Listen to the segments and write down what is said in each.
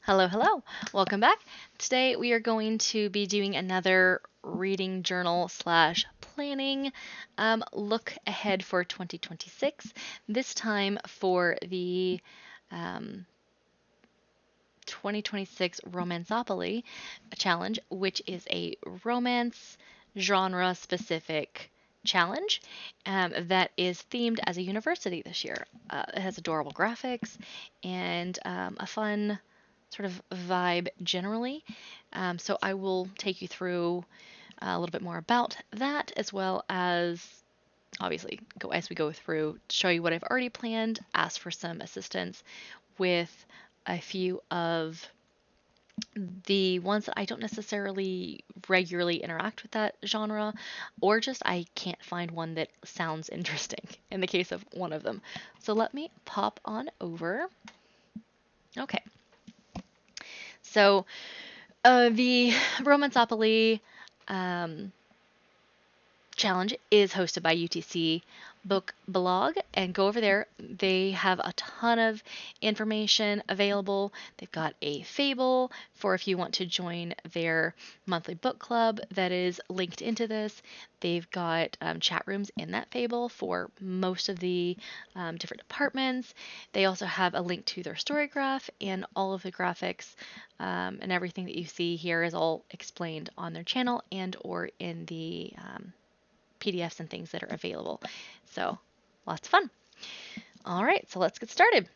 Hello, hello. Welcome back. Today we are going to be doing another reading journal slash planning look ahead for 2026. This time for the um, 2026 Romanceopoly challenge, which is a romance genre specific challenge that is themed as a university this year. It has adorable graphics and a fun sort of vibe generally. So I will take you through a little bit more about that, as well as obviously as we go through, show you what I've already planned, ask for some assistance with a few of the ones that I don't necessarily regularly interact with that genre, or just I can't find one that sounds interesting in the case of one of them. So let me pop on over. Okay, so the Romanceopoly um, challenge is hosted by UTC Book Blog, and go over there. They have a ton of information available. They've got a Fable for if you want to join their monthly book club that is linked into this. They've got chat rooms in that Fable for most of the different departments. They also have a link to their story graph, and all of the graphics and everything that you see here is all explained on their channel and or in the PDFs and things that are available. So lots of fun. All right, so let's get started.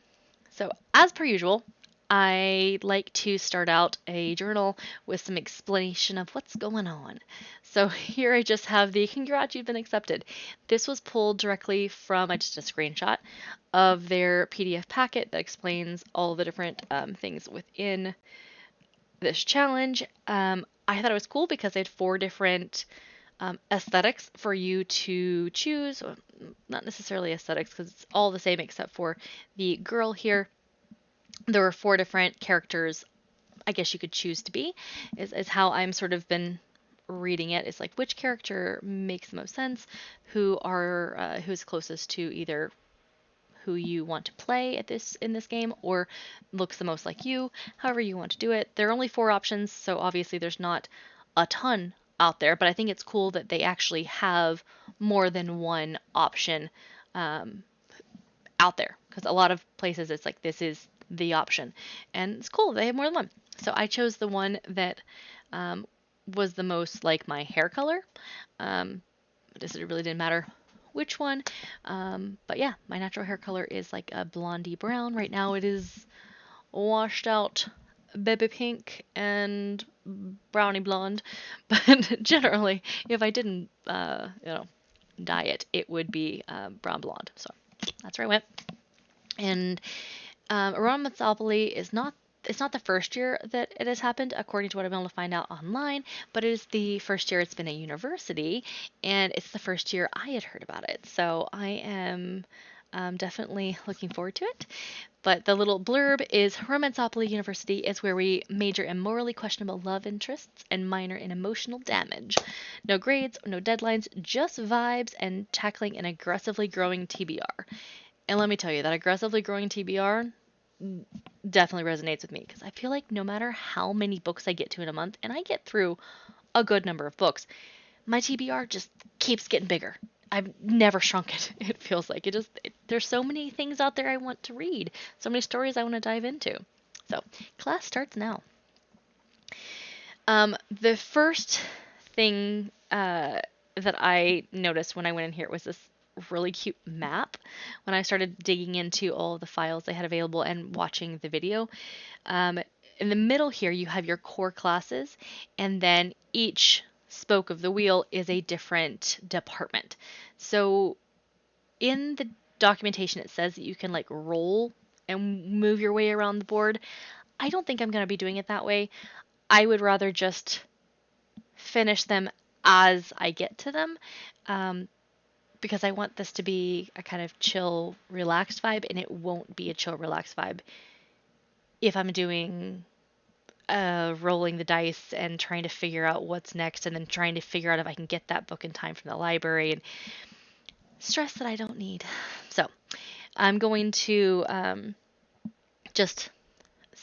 So as per usual, I like to start out a journal with some explanation of what's going on. So here I just have the congrats, you've been accepted. This was pulled directly from just a screenshot of their PDF packet that explains all the different things within this challenge. I thought it was cool because they had 4 different aesthetics for you to choose. Not necessarily aesthetics because it's all the same except for the girl here. There were 4 different characters I guess you could choose to be, is how I'm sort of been reading it. It's like which character makes the most sense, who's closest to either who you want to play in this game or looks the most like you, however you want to do it. There are only 4 options, so obviously there's not a ton out there, but I think it's cool that they actually have more than one option um, out there, because a lot of places it's like this is the option, and it's cool they have more than one. So I chose the one that um, was the most like my hair color. It really didn't matter which one. But yeah, my natural hair color is like a blondie brown. Right now it is washed out baby pink and brownie blonde. But generally, if I didn't, dye it, it would be brown blonde. So that's where I went. And Romanceopoly is not it's not the first year that it has happened, according to what I've been able to find out online, but it is the first year it's been a university, and it's the first year I had heard about it. So I am definitely looking forward to it. But the little blurb is Romanceopoly University is where we major in morally questionable love interests and minor in emotional damage. No grades, no deadlines, just vibes and tackling an aggressively growing TBR. And let me tell you, that aggressively growing TBR definitely resonates with me because I feel like no matter how many books I get to in a month, and I get through a good number of books, my TBR just keeps getting bigger. I've never shrunk it. It feels like there's so many things out there I want to read, so many stories I want to dive into. So class starts now. The first thing that I noticed when I went in here was this really cute map. When I started digging into all of the files they had available and watching the video, in the middle here you have your core classes, and then each spoke of the wheel is a different department. So in the documentation it says that you can like roll and move your way around the board. I don't think I'm going to be doing it that way. I would rather just finish them as I get to them, um, because I want this to be a kind of chill, relaxed vibe, and it won't be a chill, relaxed vibe if I'm doing rolling the dice and trying to figure out what's next, and then trying to figure out if I can get that book in time from the library, and stress that I don't need. So I'm going to just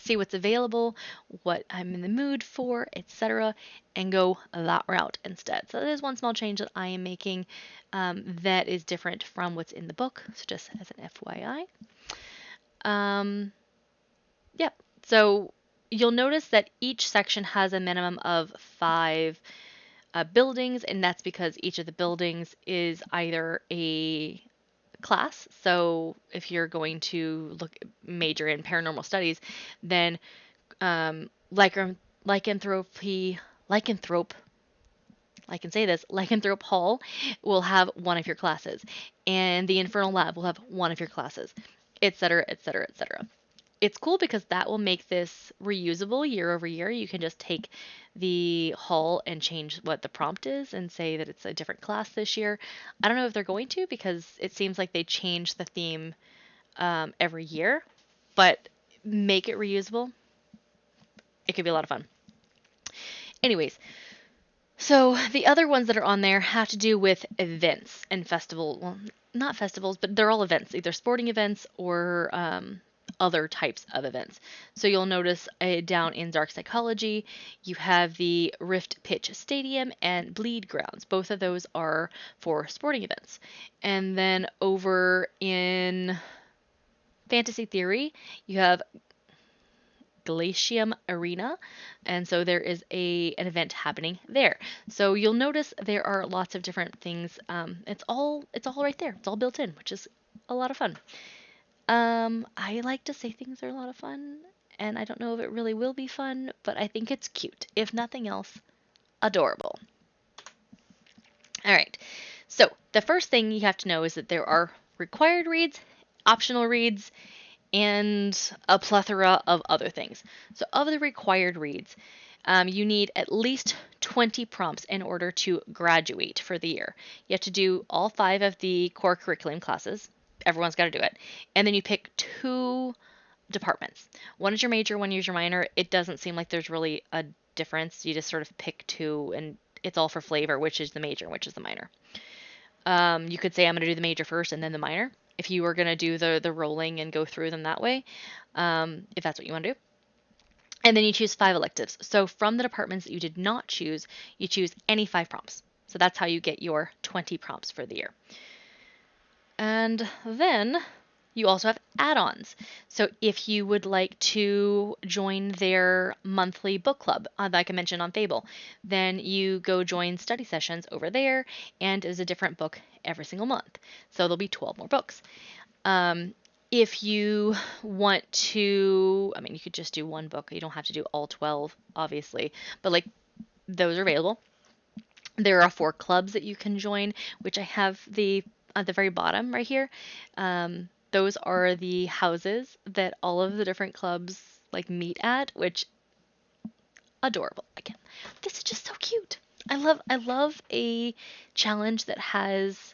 see what's available, what I'm in the mood for, etc., and go that route instead. So that is one small change that I am making that is different from what's in the book. So just as an FYI. Yeah, so you'll notice that each section has a minimum of 5 buildings, and that's because each of the buildings is either a class. So if you're going to major in paranormal studies, then lycanthropy, lycanthrope, I can say this, Lycanthrope Hall will have one of your classes, and the Infernal Lab will have one of your classes, etc., etc., etc. It's cool because that will make this reusable year over year. You can just take the hall and change what the prompt is and say that it's a different class this year. I don't know if they're going to because it seems like they change the theme every year, but make it reusable. It could be a lot of fun. Anyways, so the other ones that are on there have to do with events and festival. Well, not festivals, but they're all events, either sporting events or other types of events. So you'll notice down in Dark Psychology, you have the Rift Pitch Stadium and Bleed Grounds. Both of those are for sporting events. And then over in Fantasy Theory, you have Glacium Arena, and so there is an event happening there. So you'll notice there are lots of different things. It's all right there. It's all built in, which is a lot of fun. I like to say things are a lot of fun, and I don't know if it really will be fun, but I think it's cute. If nothing else, adorable. All right. So the first thing you have to know is that there are required reads, optional reads, and a plethora of other things. So of the required reads, you need at least 20 prompts in order to graduate for the year. You have to do all 5 of the core curriculum classes. Everyone's got to do it. And then you pick 2 departments. One is your major, one is your minor. It doesn't seem like there's really a difference. You just sort of pick 2, and it's all for flavor, which is the major and which is the minor. You could say I'm going to do the major first and then the minor, if you were going to do the rolling and go through them that way, if that's what you want to do. And then you choose 5 electives. So from the departments that you did not choose, you choose any 5 prompts. So that's how you get your 20 prompts for the year. And then you also have add-ons. So if you would like to join their monthly book club, like I mentioned on Fable, then you go join study sessions over there, and there's a different book every single month. So there'll be 12 more books. If you want to, I mean, you could just do one book. You don't have to do all 12, obviously, but like those are available. There are 4 clubs that you can join, which I have at the very bottom right here. Those are the houses that all of the different clubs like meet at, which adorable. Again, this is just so cute. I love a challenge that has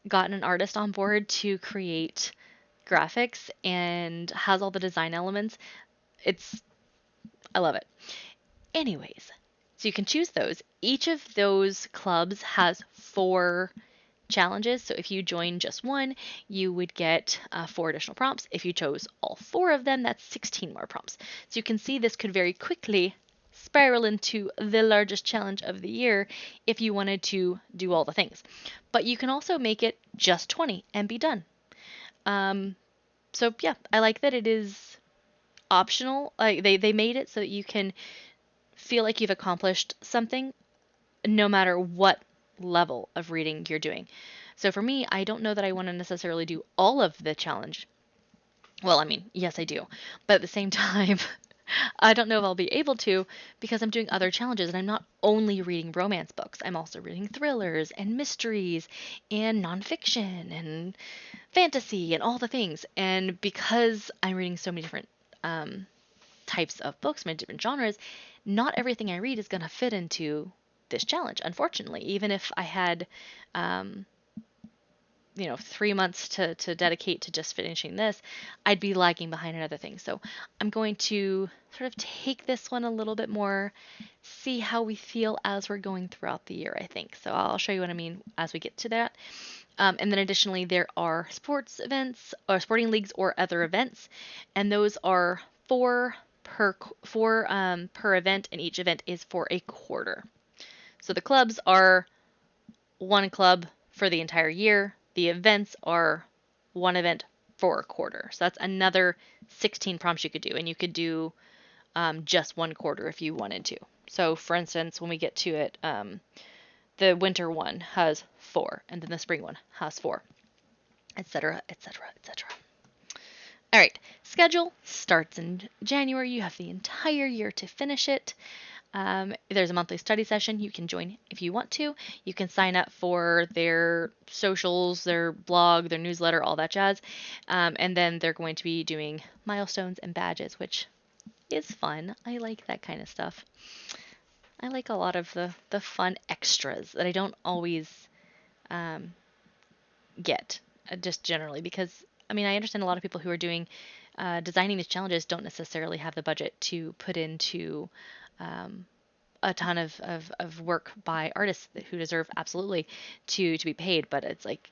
gotten an artist on board to create graphics and has all the design elements. I love it. Anyways, so you can choose those. Each of those clubs has 4 challenges. So if you join just one, you would get 4 additional prompts. If you chose all 4 of them, that's 16 more prompts. So you can see this could very quickly spiral into the largest challenge of the year if you wanted to do all the things. But you can also make it just 20 and be done. So yeah, I like that it is optional. Like they made it so that you can feel like you've accomplished something no matter what level of reading you're doing. So for me, I don't know that I want to necessarily do all of the challenge. Well, I mean, yes, I do. But at the same time, I don't know if I'll be able to because I'm doing other challenges and I'm not only reading romance books. I'm also reading thrillers and mysteries and nonfiction and fantasy and all the things. And because I'm reading so many different types of books, many different genres, not everything I read is going to fit into this challenge, unfortunately. Even if I had 3 months to dedicate to just finishing this, I'd be lagging behind in other things. So I'm going to sort of take this one a little bit more, see how we feel as we're going throughout the year, I think. So I'll show you what I mean as we get to that. And then additionally, there are sports events or sporting leagues or other events, and those are 4 per event, and each event is for a quarter. So the clubs are one club for the entire year. The events are one event for a quarter. So that's another 16 prompts you could do, and you could do just one quarter if you wanted to. So for instance, when we get to it, the winter one has 4, and then the spring one has 4, etc., etc., etc. All right, schedule starts in January. You have the entire year to finish it. There's a monthly study session you can join if you want to. You can sign up for their socials, their blog, their newsletter, all that jazz. And then they're going to be doing milestones and badges, which is fun. I like that kind of stuff. I like a lot of the fun extras that I don't always get, just generally, because I mean, I understand a lot of people who are doing designing these challenges don't necessarily have the budget to put into a ton of work by artists who deserve absolutely to be paid, but it's like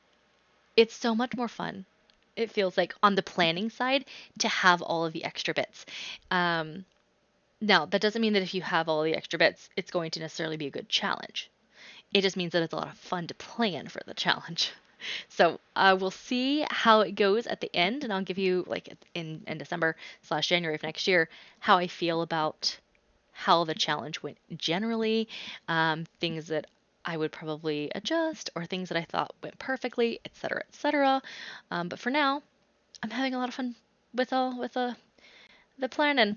it's so much more fun. It feels like on the planning side to have all of the extra bits. Now, that doesn't mean that if you have all the extra bits, it's going to necessarily be a good challenge. It just means that it's a lot of fun to plan for the challenge. So we'll see how it goes at the end, and I'll give you, like, in December/January of next year, how I feel about how the challenge went generally, things that I would probably adjust, or things that I thought went perfectly, etc., etc. But for now, I'm having a lot of fun with the planning.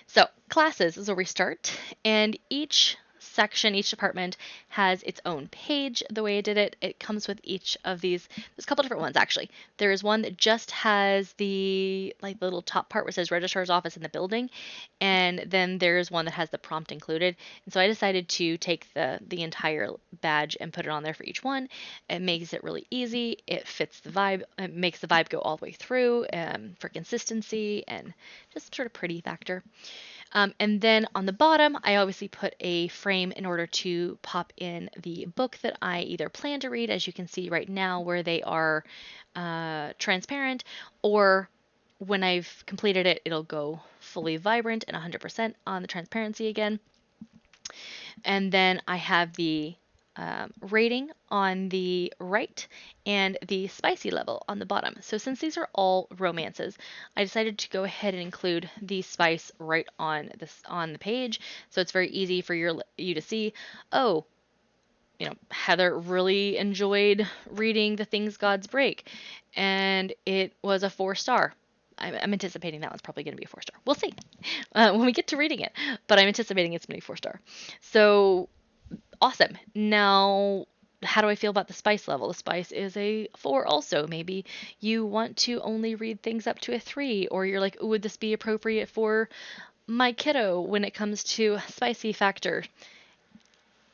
So classes is where we start, and each section, each department has its own page. The way I did it, it comes with each of these. There's a couple different ones actually. There is one that just has the little top part where it says registrar's office in the building, and then there's one that has the prompt included. And so I decided to take the entire badge and put it on there for each one. It makes it really easy. It fits the vibe. It makes the vibe go all the way through for consistency and just sort of pretty factor. And then on the bottom, I obviously put a frame in order to pop in the book that I either plan to read, as you can see right now, where they are transparent, or when I've completed it, it'll go fully vibrant and 100% on the transparency again. And then I have the rating on the right and the spicy level on the bottom. So since these are all romances, I decided to go ahead and include the spice right on the page, so it's very easy for you to see. Oh, Heather really enjoyed reading The Things Gods Break, and it was a 4-star. I'm anticipating that one's probably going to be a 4-star. We'll see when we get to reading it, but I'm anticipating it's going to be 4-star. So awesome. Now, how do I feel about the spice level? The spice is a 4 also. Maybe you want to only read things up to a 3, or you're like, would this be appropriate for my kiddo when it comes to spicy factor?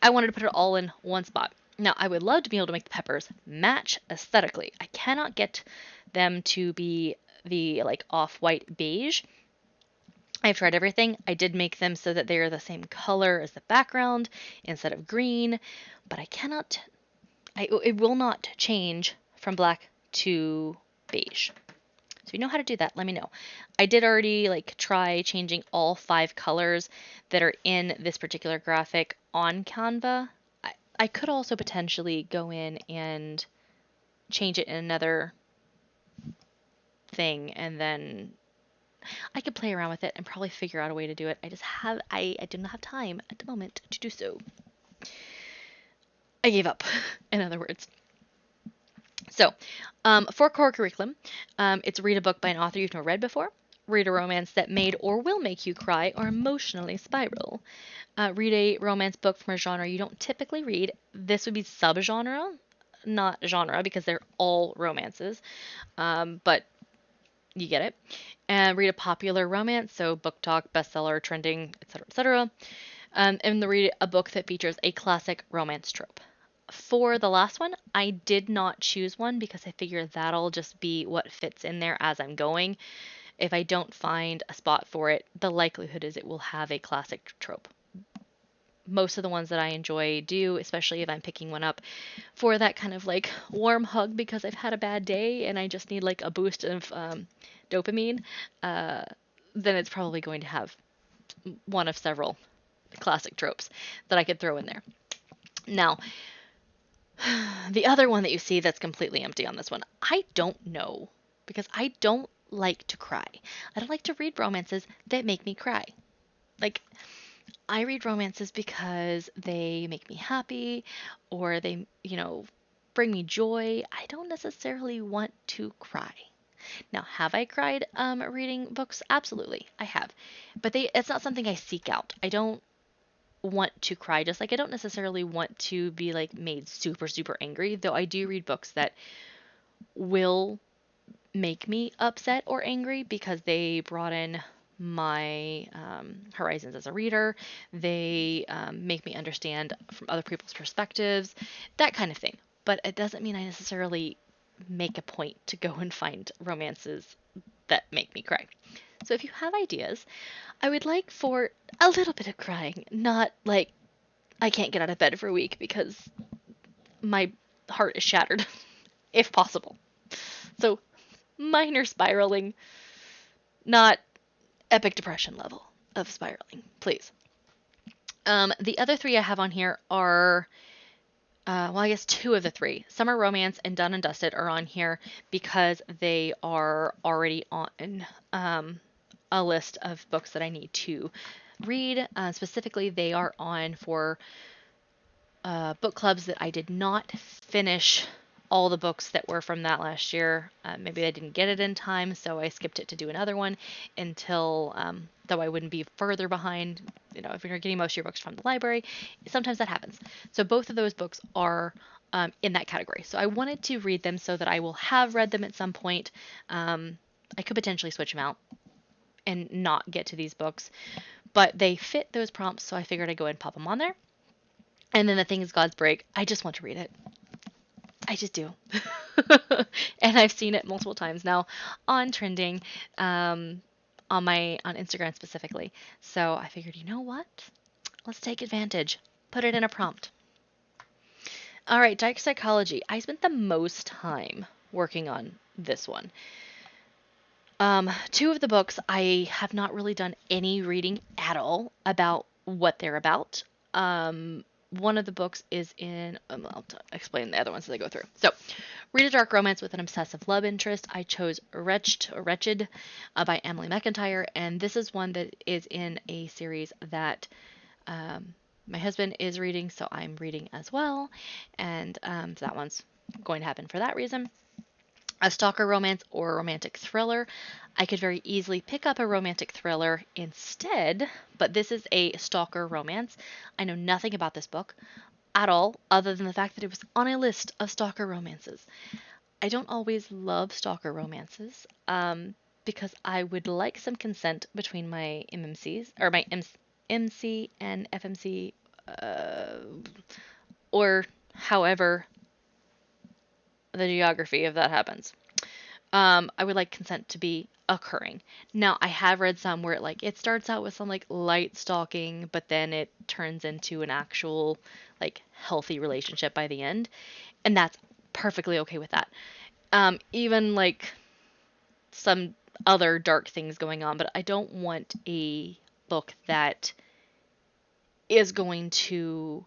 I wanted to put it all in one spot. Now, I would love to be able to make the peppers match aesthetically. I cannot get them to be the off-white beige. I've tried everything. I did make them so that they are the same color as the background instead of green, but it will not change from black to beige. So if you know how to do that, let me know. I did already try changing all 5 colors that are in this particular graphic on Canva. I could also potentially go in and change it in another thing, and then I could play around with it and probably figure out a way to do it. I do not have time at the moment to do so. I gave up, in other words. So, for core curriculum, it's read a book by an author you've never read before, read a romance that made or will make you cry or emotionally spiral, read a romance book from a genre you don't typically read. This would be subgenre, not genre, because they're all romances, but you get it. And read a popular romance, so book talk, bestseller, trending, etc., etc. And read a book that features a classic romance trope. For the last one, I did not choose one because I figure that'll just be what fits in there as I'm going. If I don't find a spot for it, the likelihood is it will have a classic trope. Most of the ones that I enjoy do, especially if I'm picking one up for that kind of warm hug because I've had a bad day and I just need a boost of dopamine. then it's probably going to have one of several classic tropes that I could throw in there. Now, the other one that you see that's completely empty on this one, I don't know, because I don't like to cry. I don't like to read romances that make me cry. Like, I read romances because they make me happy or they, bring me joy. I don't necessarily want to cry. Now, have I cried reading books? Absolutely, I have. But it's not something I seek out. I don't want to cry, just like I don't necessarily want to be like made super, super angry, though I do read books that will make me upset or angry because they broaden my horizons as a reader. They make me understand from other people's perspectives, that kind of thing. But it doesn't mean I necessarily make a point to go and find romances that make me cry. So if you have ideas, I would like for a little bit of crying, not like I can't get out of bed for a week because my heart is shattered, if possible. So minor spiraling, not epic depression level of spiraling, please. The other three I have on here are, well, I guess two of the three, Summer Romance and Done and Dusted, are on here because they are already on a list of books that I need to read. Specifically, they are on for book clubs that I did not finish all the books that were from that last year. Maybe I didn't get it in time, so I skipped it to do another one until, though I wouldn't be further behind. If you're getting most of your books from the library, sometimes that happens. So both of those books are in that category. So I wanted to read them so that I will have read them at some point. I could potentially switch them out and not get to these books, but they fit those prompts, so I figured I'd go ahead and pop them on there. And then The Thing is God's Break, I just want to read it. I just do. And I've seen it multiple times now on trending, on Instagram specifically. So I figured, you know what? Let's take advantage. Put it in a prompt. All right, Dark Psychology. I spent the most time working on this one. Two of the books I have not really done any reading at all about what they're about. One of the books is in, I'll explain the other ones as I go through. So, read a dark romance with an obsessive love interest. I chose Wretched by Emily McIntyre, and this is one that is in a series that my husband is reading, so I'm reading as well, and so that one's going to happen for that reason. A stalker romance or a romantic thriller. I could very easily pick up a romantic thriller instead, but this is a stalker romance. I know nothing about this book at all, other than the fact that it was on a list of stalker romances. I don't always love stalker romances, because I would like some consent between my MMCs, or my MC and FMC, or however the geography of that happens. I would like consent to be occurring. Now, I have read some where it starts out with some light stalking, but then it turns into an actual healthy relationship by the end, and that's perfectly okay with that. Even some other dark things going on, but I don't want a book that is going to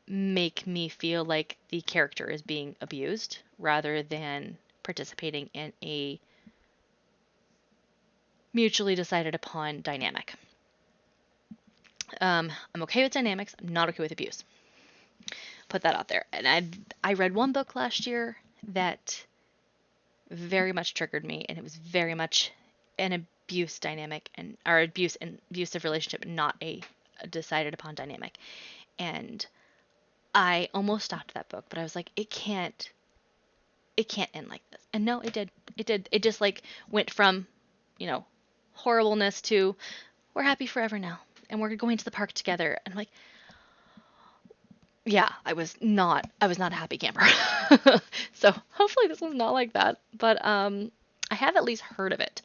make me feel like the character is being abused rather than participating in a mutually decided upon dynamic. I'm okay with dynamics. I'm not okay with abuse. Put that out there. And I read one book last year that very much triggered me, and it was very much an abuse dynamic or abusive relationship, not a decided upon dynamic. And I almost stopped that book, but I was like, it can't end like this. And no, it did. It just went from, horribleness to we're happy forever now and we're going to the park together. And I'm like, yeah, I was not a happy camper. So hopefully this one's not like that, but I have at least heard of it.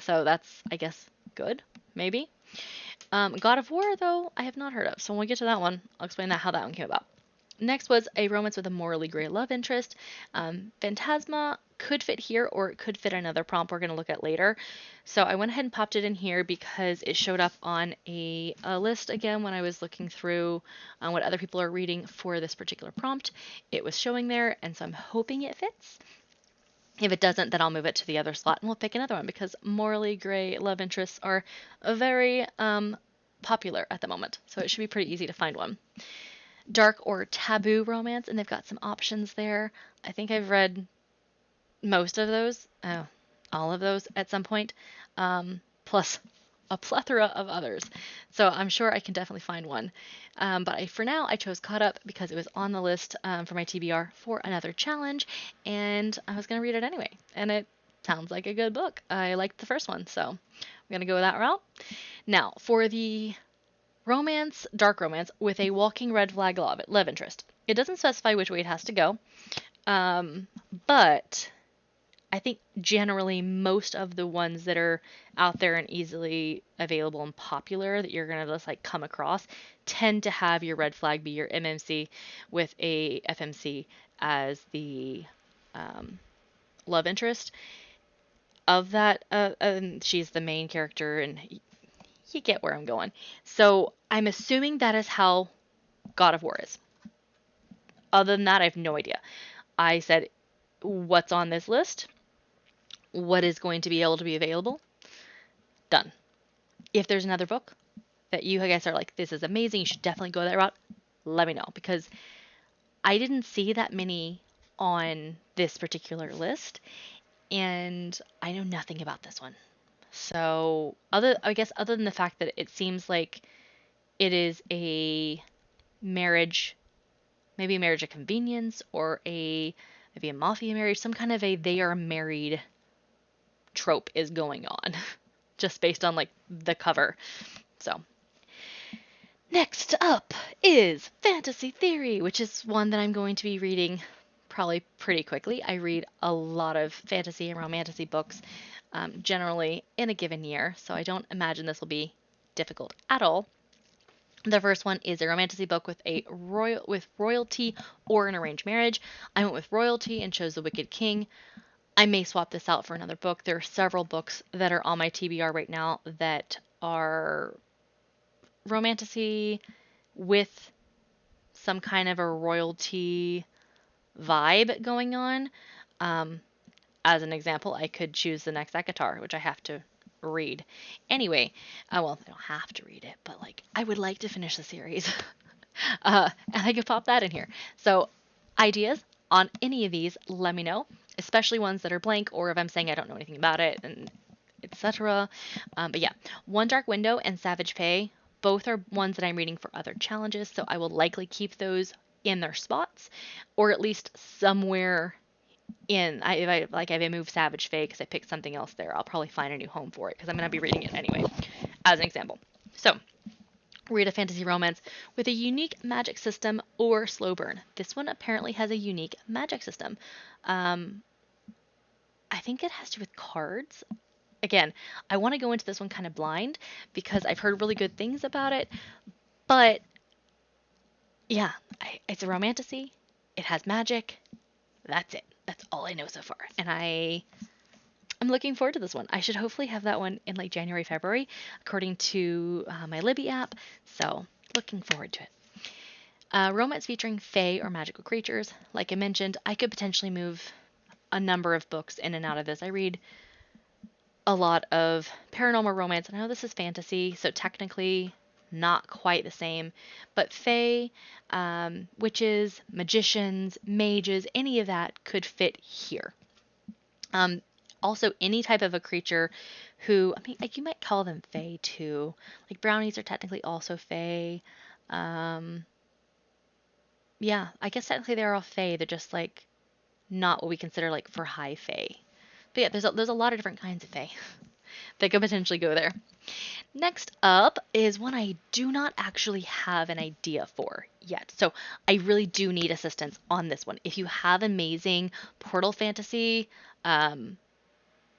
So that's, I guess, good, maybe. God of War, though, I have not heard of. So when we get to that one, I'll explain how that one came about. Next was a romance with a morally gray love interest. Phantasma could fit here or it could fit another prompt we're going to look at later. So I went ahead and popped it in here because it showed up on a list again when I was looking through what other people are reading for this particular prompt. It was showing there, and so I'm hoping it fits. If it doesn't, then I'll move it to the other slot and we'll pick another one because morally gray love interests are very popular at the moment. So it should be pretty easy to find one. Dark or taboo romance, and they've got some options there. I think I've read most of those, all of those at some point, plus a plethora of others. So I'm sure I can definitely find one. But for now, I chose Caught Up because it was on the list for my TBR for another challenge, and I was going to read it anyway. And it sounds like a good book. I liked the first one, so I'm going to go that route. Now, for the romance, dark romance, with a walking red flag love interest. It doesn't specify which way it has to go, but I think generally most of the ones that are out there and easily available and popular that you're going to just like come across tend to have your red flag be your MMC with a FMC as the love interest of that. She's the main character, and you get where I'm going. So I'm assuming that is how God of War is. Other than that, I have no idea. I said, what's on this list? What is going to be able to be available? Done. If there's another book that you guys are like, this is amazing, you should definitely go that route, let me know. Because I didn't see that many on this particular list, and I know nothing about this one. So, other than the fact that it seems like it is a marriage, maybe a marriage of convenience, or maybe a mafia marriage, some kind of a they are married trope is going on, just based on like the cover. So, next up is Fantasy Theory, which is one that I'm going to be reading probably pretty quickly. I read a lot of fantasy and romantasy books generally in a given year, so I don't imagine this will be difficult at all. The first one is a romantasy book with royalty or an arranged marriage. I went with royalty and chose The Wicked King. I may swap this out for another book. There are several books that are on my TBR right now that are romantasy with some kind of a royalty vibe going on. As an example, I could choose the next Ekatar, which I have to read. Anyway, well, I don't have to read it, but like I would like to finish the series. And I could pop that in here. So ideas on any of these, let me know, especially ones that are blank or if I'm saying I don't know anything about it and etc. But yeah, One Dark Window and Savage Pay, both are ones that I'm reading for other challenges, so I will likely keep those in their spots, or at least somewhere in. If I move Savage Fae because I picked something else there, I'll probably find a new home for it because I'm going to be reading it anyway, as an example. So, read a fantasy romance with a unique magic system or slow burn. This one apparently has a unique magic system. I think it has to do with cards. Again, I want to go into this one kind of blind because I've heard really good things about it, but yeah, it's a romantasy. It has magic. That's it. That's all I know so far. And I'm looking forward to this one. I should hopefully have that one in like January, February, according to my Libby app. So looking forward to it. Romance featuring fae or magical creatures. Like I mentioned, I could potentially move a number of books in and out of this. I read a lot of paranormal romance. I know this is fantasy, so technically not quite the same, but fae, witches, magicians, mages, any of that could fit here. Also, any type of a creature who, I mean, like you might call them fae too. Like brownies are technically also fae. Yeah, I guess technically they're all fae. They're just like not what we consider like for high fae. But yeah, there's a lot of different kinds of fae that could potentially go there. Next up is one I do not actually have an idea for yet. So I really do need assistance on this one. If you have amazing portal fantasy,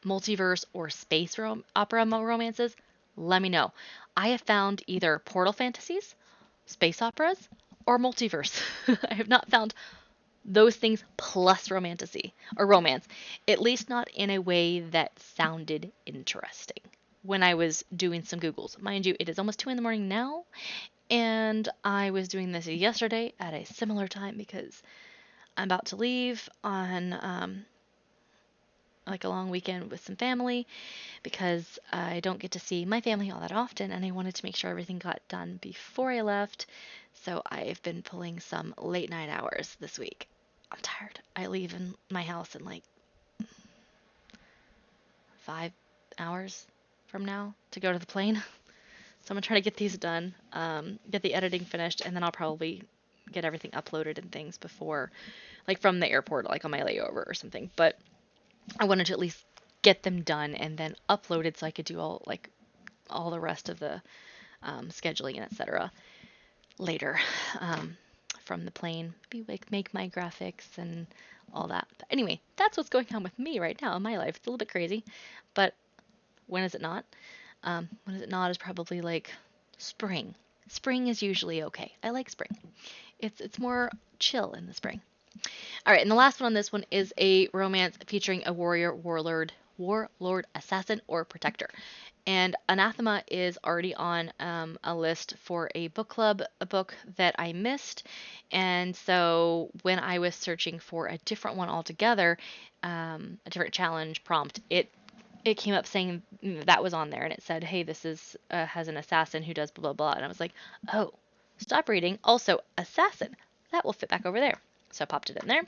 multiverse, or space opera romances, let me know. I have found either portal fantasies, space operas, or multiverse. I have not found those things plus romantasy or romance, at least not in a way that sounded interesting when I was doing some Googles. Mind you, it is almost 2 in the morning now, and I was doing this yesterday at a similar time because I'm about to leave on like a long weekend with some family because I don't get to see my family all that often, and I wanted to make sure everything got done before I left. So I've been pulling some late night hours this week. I'm tired. I leave in my house in like 5 hours from now to go to the plane. So I'm gonna try to get these done, get the editing finished, and then I'll probably get everything uploaded and things before, like from the airport, like on my layover or something. But I wanted to at least get them done and then uploaded so I could do all the rest of the scheduling and etc. later from the plane. Maybe like make my graphics and all that. But anyway, that's what's going on with me right now in my life. It's a little bit crazy, but when is it not? When is it not is probably like spring. Spring is usually okay. I like spring. It's more chill in the spring. All right, and the last one on this one is a romance featuring a warrior, warlord, assassin, or protector. And Anathema is already on a list for a book club, a book that I missed. And so when I was searching for a different one altogether, a different challenge prompt, it came up saying that was on there, and it said, "Hey, this is has an assassin who does blah blah blah." And I was like, "Oh, stop reading. Also, assassin. That will fit back over there." So I popped it in there.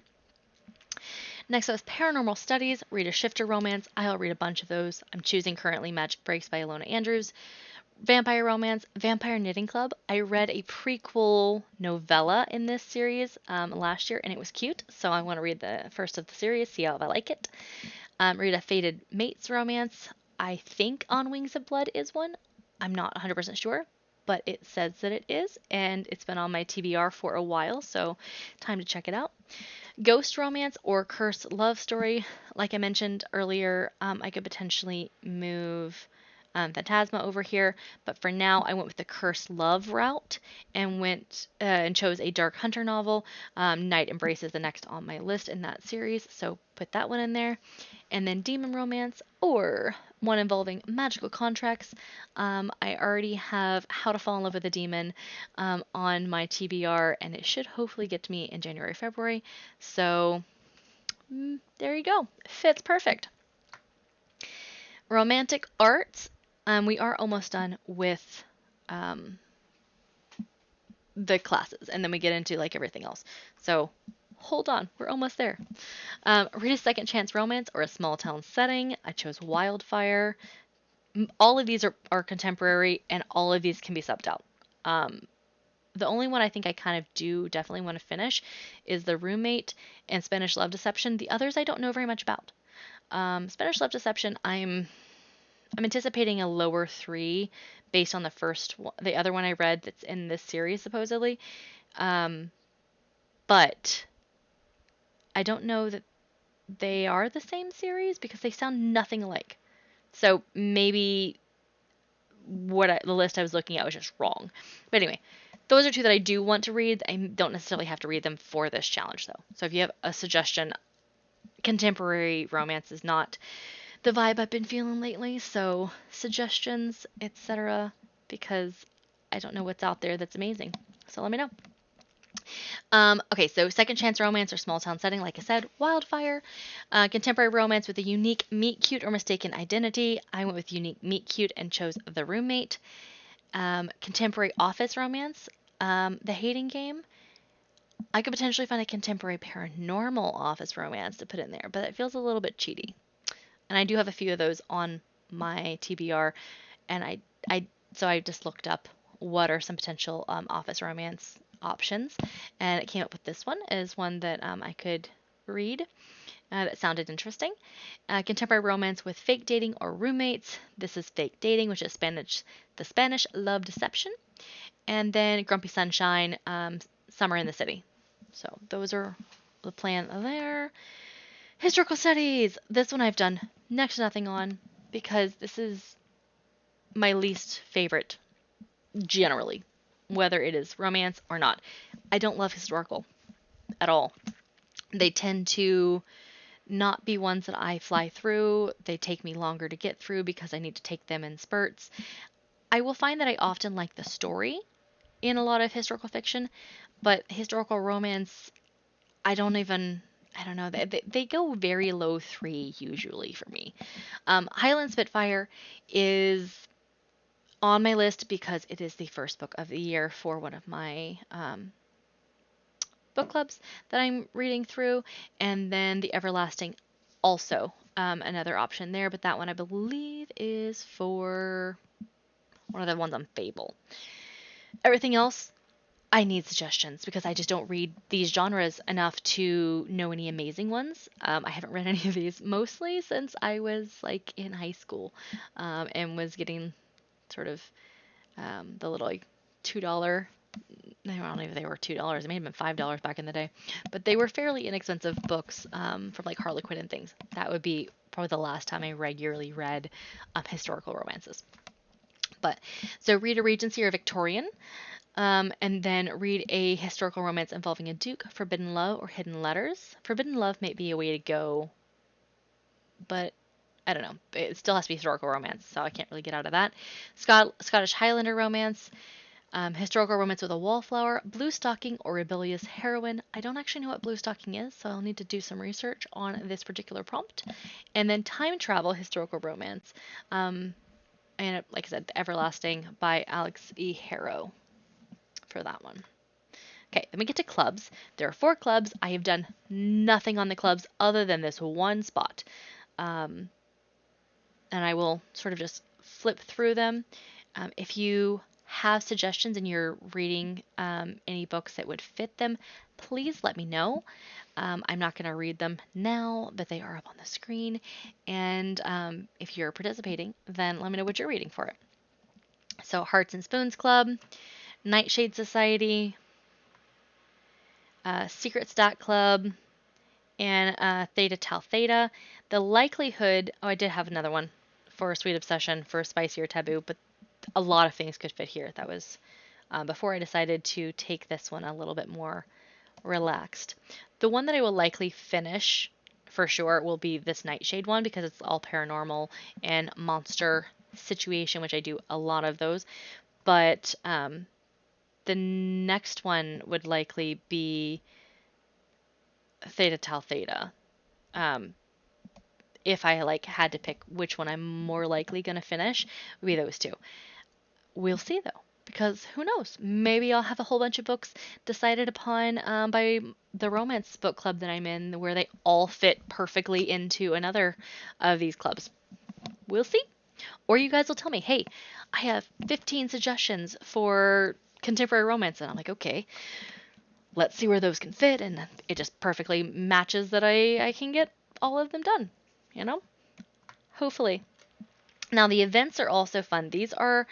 Next up is Paranormal Studies, read a shifter romance. I'll read a bunch of those. I'm choosing currently Magic Breaks by Ilona Andrews. Vampire Romance, Vampire Knitting Club. I read a prequel novella in this series last year, and it was cute, so I want to read the first of the series, see how I like it. Read a Fated Mates romance. I think On Wings of Blood is one. I'm not 100% sure, but it says that it is, and it's been on my TBR for a while, so time to check it out. Ghost romance or curse love story. Like I mentioned earlier, I could potentially move Phantasma over here, but for now I went with the curse love route and went and chose a Dark Hunter novel. Night Embrace is the next on my list in that series, so put that one in there. And then demon romance or one involving magical contracts. I already have How to Fall in Love with a Demon on my TBR, and it should hopefully get to me in January, February. So there you go. Fits perfect. Romantic arts. We are almost done with the classes, and then we get into like everything else. So hold on, we're almost there. Read a second chance romance or a small town setting. I chose Wildfire. All of these are contemporary, and all of these can be subbed out. The only one I think I kind of do definitely want to finish is The Roommate and Spanish Love Deception. The others I don't know very much about. Spanish Love Deception, I'm anticipating a lower 3 based on the other one I read that's in this series supposedly. But I don't know that they are the same series because they sound nothing alike. So maybe the list I was looking at was just wrong. But anyway, those are 2 that I do want to read. I don't necessarily have to read them for this challenge though. So if you have a suggestion, contemporary romance is not the vibe I've been feeling lately, so suggestions, etc., because I don't know what's out there that's amazing. So let me know. Okay, so second chance romance or small town setting, like I said, Wildfire. Contemporary romance with a unique meet cute or mistaken identity. I went with unique meet cute and chose The Roommate. Contemporary office romance, The Hating Game. I could potentially find a contemporary paranormal office romance to put in there, but it feels a little bit cheaty. And I do have a few of those on my TBR, and so I just looked up what are some potential office romance options, and it came up with this one as one that I could read that sounded interesting. Contemporary romance with fake dating or roommates. This is fake dating, which is the Spanish Love Deception. And then Grumpy Sunshine, Summer in the City. So those are the plan there. Historical studies. This one I've done next to nothing on because this is my least favorite generally whether it is romance or not. I don't love historical at all. They tend to not be ones that I fly through. They take me longer to get through because I need to take them in spurts. I will find that I often like the story in a lot of historical fiction, but historical romance, I don't even, I don't know, they go very low 3 usually for me. Highland Spitfire is on my list because it is the first book of the year for one of my book clubs that I'm reading through, and then The Everlasting also another option there, but that one I believe is for one of the ones on Fable. Everything else, I need suggestions because I just don't read these genres enough to know any amazing ones. I haven't read any of these mostly since I was like in high school and was getting sort of the little like $2. I don't know if they were $2. It may have been $5 back in the day, but they were fairly inexpensive books from like Harlequin and things. That would be probably the last time I regularly read historical romances. But so read a Regency or Victorian, and then read a historical romance involving a duke, Forbidden Love, or Hidden Letters. Forbidden Love may be a way to go, but I don't know. It still has to be historical romance, so I can't really get out of that. Scottish Highlander romance, historical romance with a wallflower, blue stocking, or rebellious heroine. I don't actually know what blue stocking is, so I'll need to do some research on this particular prompt. And then time travel historical romance, and like I said, The Everlasting by Alex E. Harrow for that one. Okay, then we get to clubs. There are 4 clubs. I have done nothing on the clubs other than this one spot. And I will sort of just flip through them. If you have suggestions and you're reading any books that would fit them, please let me know. I'm not going to read them now, but they are up on the screen. And if you're participating, then let me know what you're reading for it. So Hearts and Spoons Club, Nightshade Society, Secret Stack Club, and Theta Tau Theta. The likelihood, oh, I did have another one for Sweet Obsession for Spicy or Taboo, but a lot of things could fit here. That was before I decided to take this one a little bit more relaxed. The one that I will likely finish for sure will be this Nightshade one because it's all paranormal and monster situation, which I do a lot of those. But the next one would likely be Theta Tau Theta. If I like had to pick which one I'm more likely gonna finish, would be those two. We'll see though, because who knows? Maybe I'll have a whole bunch of books decided upon by the romance book club that I'm in, where they all fit perfectly into another of these clubs. We'll see. Or you guys will tell me, hey, I have 15 suggestions for contemporary romance, and I'm like, okay, let's see where those can fit, and it just perfectly matches that I can get all of them done, you know? Hopefully. Now, the events are also fun. These are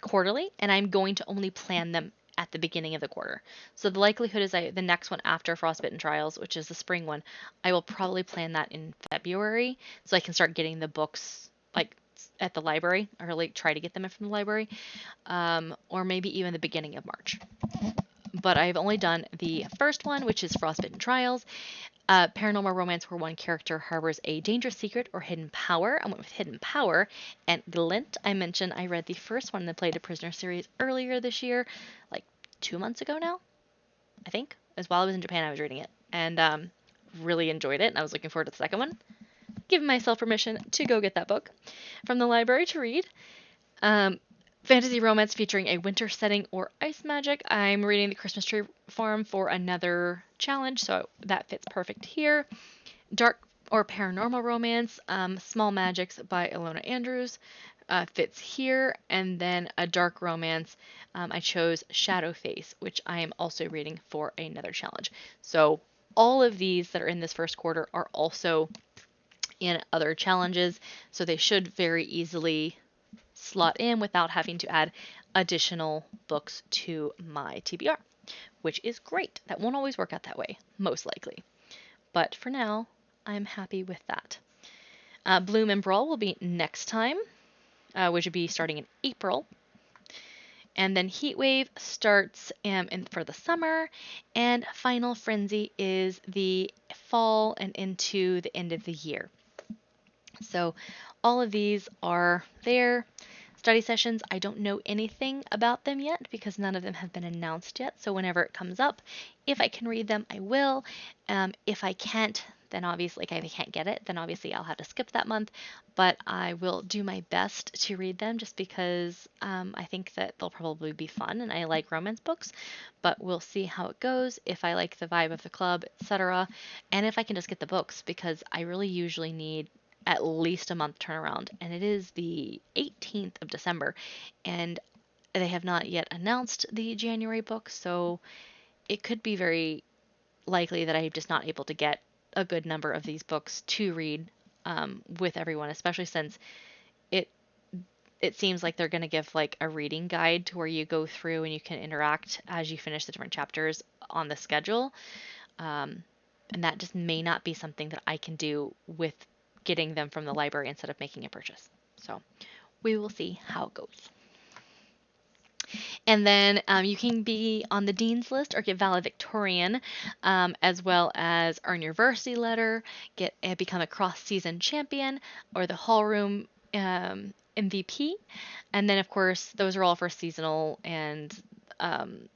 quarterly, and I'm going to only plan them at the beginning of the quarter. So the likelihood is the next one after Frostbitten Trials, which is the spring one, I will probably plan that in February so I can start getting the books like at the library, or like try to get them in from the library, or maybe even the beginning of March. But I've only done the first one, which is Frostbitten Trials. Paranormal romance where one character harbors a dangerous secret or hidden power. I went with hidden power. And Glint, I mentioned I read the first one in the Play to Prisoner series earlier this year, like 2 months ago now, I think. As while I was in Japan, I was reading it and really enjoyed it. And I was looking forward to the second one. Giving myself permission to go get that book from the library to read. Fantasy romance featuring a winter setting or ice magic. I'm reading the Christmas Tree Farm for another challenge, so that fits perfect here. Dark or paranormal romance, Small Magics by Ilona Andrews fits here. And then a dark romance, I chose Shadow Face, which I am also reading for another challenge. So all of these that are in this first quarter are also in other challenges, so they should very easily slot in without having to add additional books to my TBR, which is great. That won't always work out that way, most likely. But for now, I'm happy with that. Bloom and Brawl will be next time, which will be starting in April. And then Heatwave starts for the summer, and Final Frenzy is the fall and into the end of the year. So all of these are there. Study sessions, I don't know anything about them yet because none of them have been announced yet. So whenever it comes up, if I can read them, I will. If I can't, then obviously, if I can't get it, then obviously I'll have to skip that month. But I will do my best to read them just because I think that they'll probably be fun and I like romance books. But we'll see how it goes, if I like the vibe of the club, etc. And if I can just get the books because I really usually need at least a month turnaround, and it is the 18th of December, and they have not yet announced the January book, so it could be very likely that I'm just not able to get a good number of these books to read with everyone, especially since it it seems like they're going to give like a reading guide to where you go through and you can interact as you finish the different chapters on the schedule. And that just may not be something that I can do with getting them from the library instead of making a purchase. So we will see how it goes. And then you can be on the Dean's List or get valedictorian, as well as earn your varsity letter, become a cross-season champion, or the hall room MVP. And then, of course, those are all for seasonal and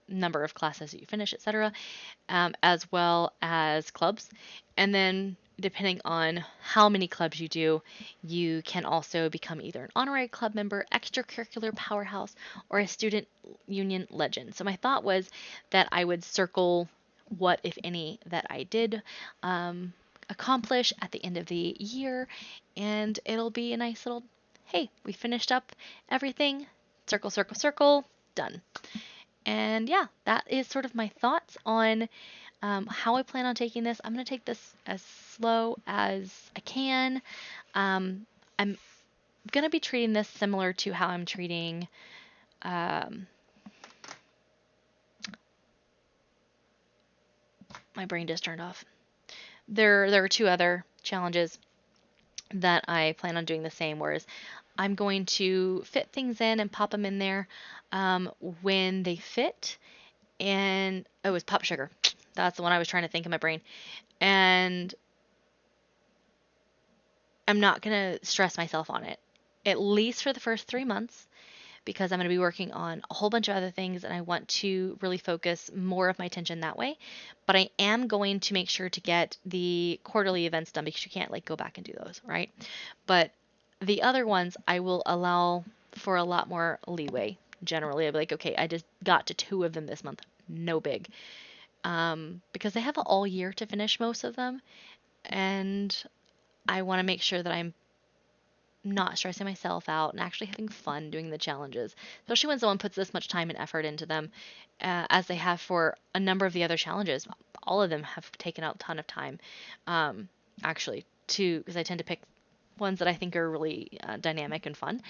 number of classes that you finish, etc., as well as clubs. And then depending on how many clubs you do, you can also become either an honorary club member, extracurricular powerhouse, or a student union legend. So my thought was that I would circle what, if any, that I did accomplish at the end of the year, and it'll be a nice little, hey, we finished up everything, circle, circle, circle, done. And yeah, that is sort of my thoughts on how I plan on taking this. I'm going to take this as slow as I can. I'm going to be treating this similar to how I'm treating my brain just turned off. There are two other challenges that I plan on doing the same, whereas I'm going to fit things in and pop them in there when they fit. And it was Pop Sugar. That's the one I was trying to think in my brain. And I'm not going to stress myself on it, at least for the first 3 months, because I'm going to be working on a whole bunch of other things and I want to really focus more of my attention that way. But I am going to make sure to get the quarterly events done because you can't like go back and do those, right? But the other ones I will allow for a lot more leeway. Generally, I'll be like, okay, I just got to 2 of them this month. No big. Because they have all year to finish most of them. And I want to make sure that I'm not stressing myself out and actually having fun doing the challenges, especially when someone puts this much time and effort into them, as they have for a number of the other challenges. All of them have taken out a ton of time, actually, because I tend to pick ones that I think are really dynamic and fun,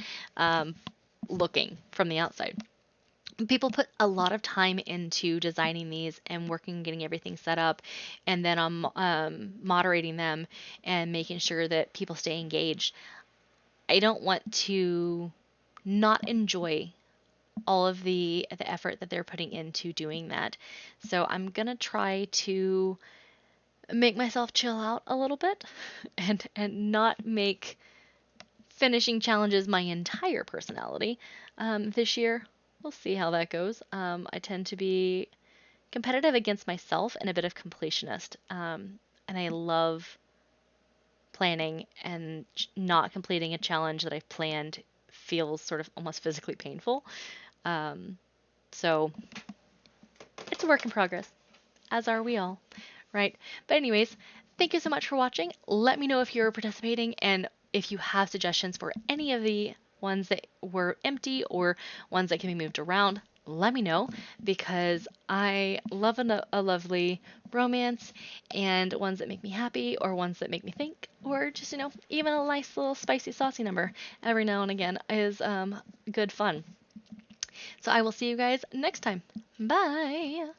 looking from the outside. People put a lot of time into designing these and working, getting everything set up, and then I'm moderating them and making sure that people stay engaged. I don't want to not enjoy all of the effort that they're putting into doing that. So I'm going to try to make myself chill out a little bit and not make finishing challenges my entire personality this year. We'll see how that goes. I tend to be competitive against myself and a bit of completionist. And I love planning, and not completing a challenge that I've planned feels sort of almost physically painful. So it's a work in progress, as are we all, right? But anyways, thank you so much for watching. Let me know if you're participating and if you have suggestions for any of the ones that were empty or ones that can be moved around. Let me know, because I love a lovely romance, and ones that make me happy or ones that make me think, or just, even a nice little spicy saucy number every now and again is good fun. So I will see you guys next time. Bye!